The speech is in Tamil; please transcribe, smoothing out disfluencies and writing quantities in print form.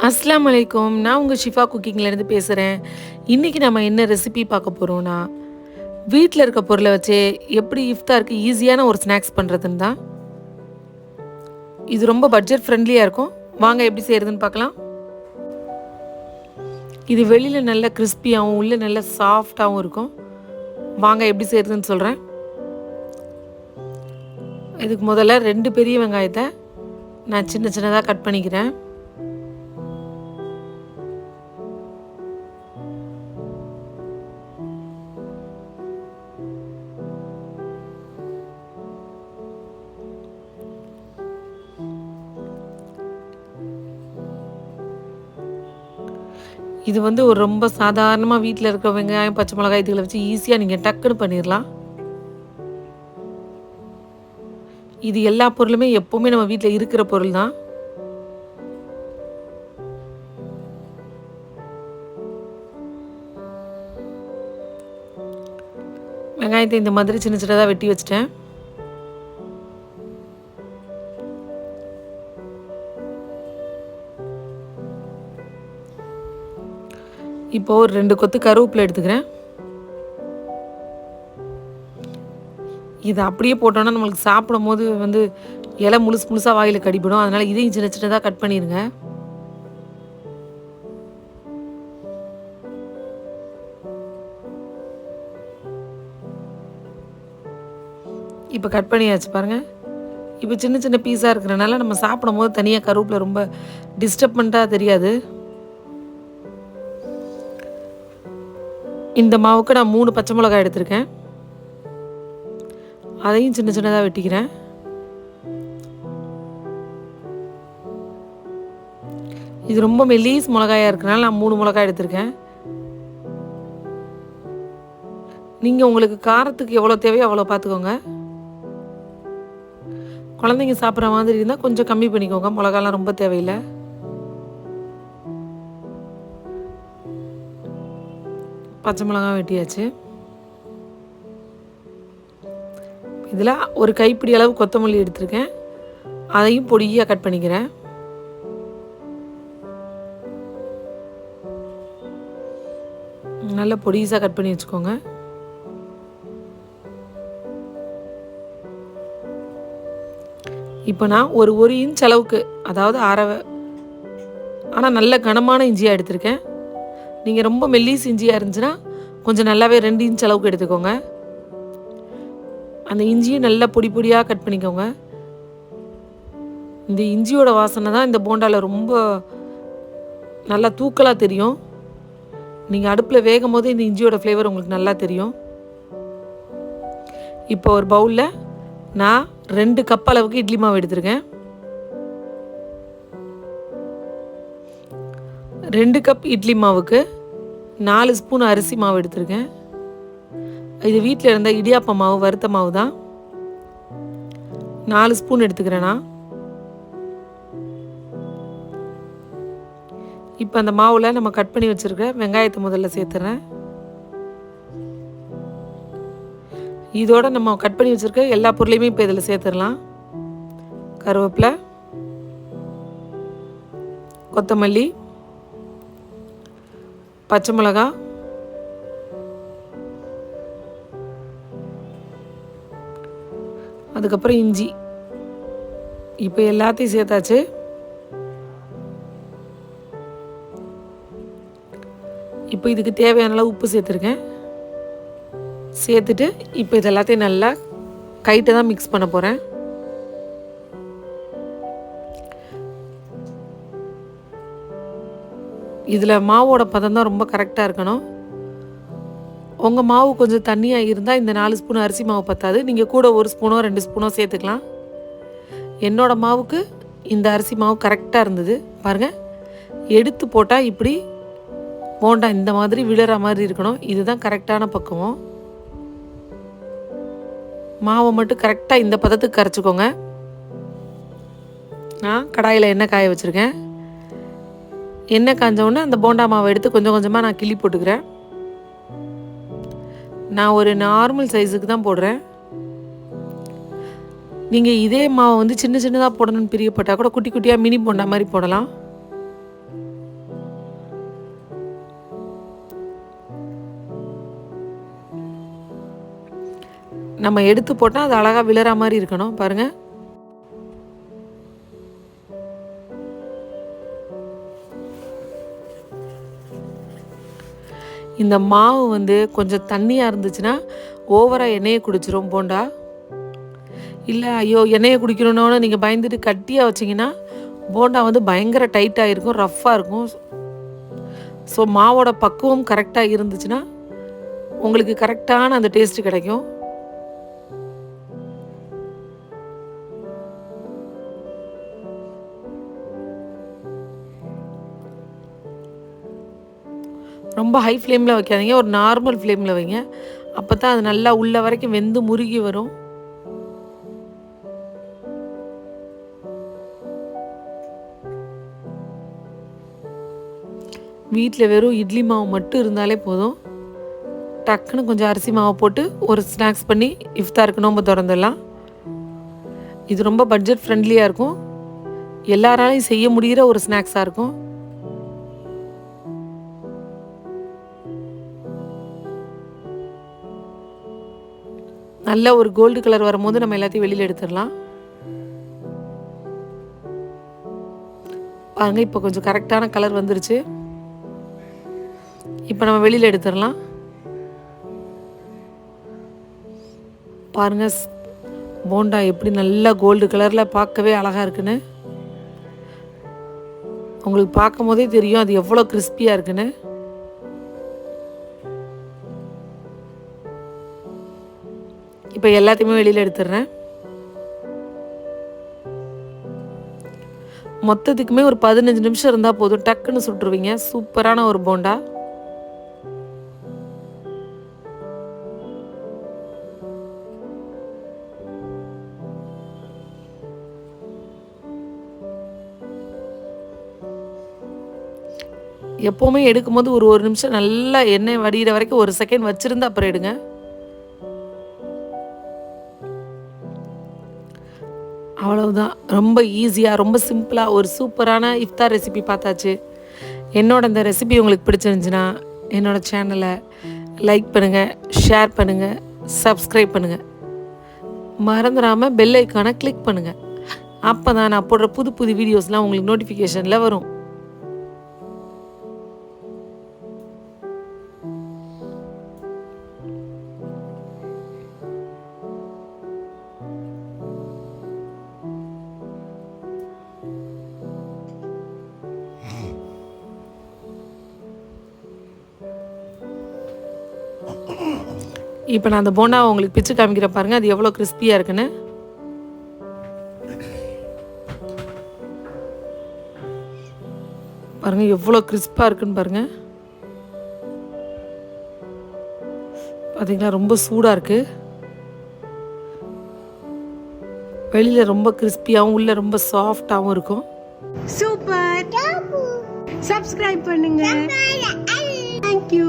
அஸ்ஸலாமு அலைக்கும். நான் உங்கள் ஷிஃபா குக்கிங்லேருந்து பேசுகிறேன். இன்றைக்கி நம்ம என்ன ரெசிபி பார்க்க போகிறோன்னா, வீட்டில் இருக்க பொருளை வச்சே எப்படி இஃப்தாருக்கு ஈஸியான ஒரு ஸ்நாக்ஸ் பண்ணுறதுன்னு தான். இது ரொம்ப பட்ஜெட் ஃப்ரெண்ட்லியாக இருக்கும். வாங்க எப்படி செய்கிறதுன்னு பார்க்கலாம். இது வெளியில் நல்ல கிறிஸ்பியாகவும் உள்ளே நல்ல சாஃப்டாகவும் இருக்கும். வாங்க எப்படி செய்கிறதுன்னு சொல்கிறேன். இதுக்கு முதல்ல 2 பெரிய வெங்காயத்தை நான் சின்ன சின்னதாக கட் பண்ணிக்கிறேன். இது ஒரு ரொம்ப சாதாரணமாக வீட்டில் இருக்கிற வெங்காயம், பச்சை மிளகாய் இதுகளை வச்சு ஈஸியாக நீங்கள் டக்குன்னு பண்ணிடலாம். இது எல்லா பொருளுமே எப்போவுமே நம்ம வீட்டில் இருக்கிற பொருள் தான். வெங்காயத்தை இந்த மாதிரி சின்ன சின்னதாக வெட்டி வச்சுட்டேன். இப்போது ஒரு 2 கொத்து கருவேப்பிலை எடுத்துக்கிறேன். இதை அப்படியே போட்டோன்னா நம்மளுக்கு சாப்பிடும் போது இலை முழுசாக வாயில் கடிப்படும். அதனால் இதையும் சின்ன சின்னதாக கட் பண்ணிடுங்க. இப்போ கட் பண்ணியாச்சு பாருங்கள். இப்போ சின்ன சின்ன பீஸாக இருக்கிறனால நம்ம சாப்பிடும் போது தனியாக கருவேப்பிலை ரொம்ப டிஸ்டர்பண்ட்டாக தெரியாது. இந்த மாவுக்கு நான் 3 பச்சை மிளகாய் எடுத்திருக்கேன். அதையும் சின்ன சின்னதாக வெட்டிக்கிறேன். இது ரொம்ப மெல்லீஸ் மிளகாயாக இருக்கிறனால நான் 3 மிளகாய் எடுத்திருக்கேன். நீங்கள் உங்களுக்கு காரத்துக்கு எவ்வளோ தேவையோ அவ்வளோ பார்த்துக்கோங்க. குழந்தைங்க சாப்பிட்ற மாதிரி இருந்தால் கொஞ்சம் கம்மி பண்ணிக்கோங்க. மிளகாலாம் ரொம்ப தேவையில்லை. பச்சை மிளகாய் வெட்டியாச்சு. இதில் ஒரு கைப்பிடி அளவு கொத்தமல்லி எடுத்திருக்கேன். அதையும் பொடியாக கட் பண்ணிக்கிறேன். நல்லா பொடிசாக கட் பண்ணி வச்சுக்கோங்க. இப்போ நான் ஒரு இன்ச் அளவுக்கு, அதாவது ஆனால் நல்ல கனமான இஞ்சியாக எடுத்திருக்கேன். நீங்கள் ரொம்ப மெல்லீஸ் இஞ்சியாக இருந்துச்சுன்னா கொஞ்சம் நல்லாவே 2 இன்ச் அளவுக்கு எடுத்துக்கோங்க. அந்த இஞ்சியும் நல்லா பொடி பொடியாக கட் பண்ணிக்கோங்க. இந்த இஞ்சியோட வாசனை தான் இந்த போண்டாவில் ரொம்ப நல்லா தூக்கலாக தெரியும். நீங்கள் அடுப்பில் வேகும் போது இந்த இஞ்சியோட ஃப்ளேவர் உங்களுக்கு நல்லா தெரியும். இப்போ ஒரு பவுலில் நான் 2 கப் அளவுக்கு இட்லி மாவு எடுத்திருக்கேன். 2 கப் இட்லி மாவுக்கு 4 ஸ்பூன் அரிசி மாவு எடுத்திருக்கேன். இது வீட்டில் இருந்த இடியாப்ப மாவு, வறுத்த மாவு தான். 4 ஸ்பூன் எடுத்துக்கிறேன்னா. இப்போ அந்த மாவில் நம்ம கட் பண்ணி வச்சுருக்க வெங்காயத்தை முதல்ல சேர்த்துறேன். இதோட நம்ம கட் பண்ணி வச்சுருக்க எல்லா பொருளையுமே இப்போ இதில் சேர்த்துடலாம். கருவேப்பிலை, கொத்தமல்லி, பச்சை மிளகாய், அதுக்கப்புறம் இஞ்சி. இப்போ எல்லாத்தையும் சேர்த்தாச்சு. இப்போ இதுக்கு தேவையான அளவு உப்பு சேர்த்துருக்கேன். சேர்த்துட்டு இப்போ இது எல்லாத்தையும் நல்லா கைட்டை தான் மிக்ஸ் பண்ண போகிறேன். இதில் மாவோட பதம் தான் ரொம்ப கரெக்டாக இருக்கணும். உங்கள் மாவு கொஞ்சம் தண்ணியாக இருந்தால் இந்த 4 ஸ்பூன் அரிசி மாவு பத்தாது. நீங்கள் கூட 1 ஸ்பூனோ 2 ஸ்பூனோ சேர்த்துக்கலாம். என்னோடய மாவுக்கு இந்த அரிசி மாவு கரெக்டாக இருந்தது. பாருங்கள், எடுத்து போட்டால் இப்படி போண்டா இந்த மாதிரி விழுற மாதிரி இருக்கணும். இதுதான் கரெக்டான பக்குவம். மாவை மட்டும் கரெக்டாக இந்த பதத்துக்கு கரைச்சிக்கோங்க. நான் கடாயில் எண்ணெய் காய வச்சுருக்கேன். எண்ணெய் காஞ்சவுடனே அந்த போண்டா மாவை எடுத்து கொஞ்சம் கொஞ்சமாக நான் கிள்ளி போட்டுக்கிறேன். நான் ஒரு நார்மல் சைஸுக்கு தான் போடுறேன். நீங்கள் இதே மாவை சின்ன சின்னதாக போடணும்னு பிரியப்பட்டால் கூட குட்டி குட்டியாக மினி போண்டா மாதிரி போடலாம். நம்ம எடுத்து போட்டால் அது அழகாக விழற மாதிரி இருக்கணும். பாருங்கள், இந்த மாவு வந்து கொஞ்சம் தண்ணியாக இருந்துச்சுன்னா ஓவராக எண்ணெயை குடிச்சிரும் போண்டா. இல்லை ஐயோ எண்ணெயை குடிக்கணுன்னு நீங்கள் பயந்துட்டு கட்டியாக வச்சிங்கன்னா போண்டா வந்து பயங்கர டைட்டாக இருக்கும், ரஃப்பாக இருக்கும். ஸோ மாவோட பக்குவம் கரெக்டாக இருந்துச்சுன்னா உங்களுக்கு கரெக்டான அந்த டேஸ்ட்டு கிடைக்கும். ரொம்ப ஹை ஃப்ளேமில் வைக்காதீங்க, ஒரு நார்மல் ஃப்ளேமில் வைங்க. அப்போ தான் அது நல்லா உள்ள வரைக்கும் வெந்து முருகி வரும். வீட்டில் வெறும் இட்லி மாவு மட்டும் இருந்தாலே போதும். டக்குன்னு கொஞ்சம் அரிசி மாவை போட்டு ஒரு ஸ்நாக்ஸ் பண்ணி இஃப்தாருக்கு நோம்பு திறந்துடலாம். இது ரொம்ப பட்ஜெட் ஃப்ரெண்ட்லியாக இருக்கும், எல்லாராலையும் செய்ய முடிகிற ஒரு ஸ்நாக்ஸாக இருக்கும். நல்ல ஒரு கோல்டு கலர் வரும்போது நம்ம எல்லாத்தையும் வெளியில் எடுத்துடலாம். பாருங்க, இப்போ கொஞ்சம் கரெக்டான கலர் வந்துருச்சு. இப்போ நம்ம வெளியில் எடுத்துடலாம். பாருங்க, போண்டா எப்படி நல்லா கோல்டு கலரில் பார்க்கவே அழகாக இருக்குன்னு. உங்களுக்கு பார்க்கும் போதே தெரியும் அது எவ்வளோ கிறிஸ்பியாக இருக்குன்னு. இப்போ எல்லாத்தையுமே வெளியில் எடுத்துடுறேன். மொத்தத்துக்குமே ஒரு 15 நிமிஷம் இருந்தால் போதும், டக்குன்னு சுட்டுருவீங்க. சூப்பரான ஒரு போண்டா. எப்போவுமே எடுக்கும்போது ஒரு நிமிஷம் நல்லா எண்ணெய் வடிகிற வரைக்கும் 1 செகண்ட் வச்சுருந்து அப்புறம் எடுங்க. அவ்வளவுதான். ரொம்ப ஈஸியாக, ரொம்ப சிம்பிளாக ஒரு சூப்பரான இஃப்தார் ரெசிபி பார்த்தாச்சு. என்னோட இந்த ரெசிபி உங்களுக்கு பிடிச்சிருந்துச்சுன்னா என்னோடய சேனலை லைக் பண்ணுங்கள், ஷேர் பண்ணுங்கள், சப்ஸ்கிரைப் பண்ணுங்கள். மறந்துடாமல் பெல் ஐக்கானை கிளிக் பண்ணுங்கள். அப்போ தான் நான் போடுற புது புது வீடியோஸ்லாம் உங்களுக்கு நோட்டிஃபிகேஷனில் வரும். இப்போ நான் அந்த போண்டாவை உங்களுக்கு பிச்சு காமிக்கிற பாருங்கள், அது எவ்வளோ கிறிஸ்பியாக இருக்குன்னு. பாருங்கள் எவ்வளோ கிறிஸ்பாக இருக்குன்னு பாருங்கள். பார்த்தீங்களா, ரொம்ப சூடாக இருக்குது. வெளியில் ரொம்ப கிறிஸ்பியாகவும் உள்ள ரொம்ப சாஃப்டாகவும் இருக்கும். சூப்பர். சப்ஸ்கிரைப் பண்ணுங்க. தேங்க்யூ.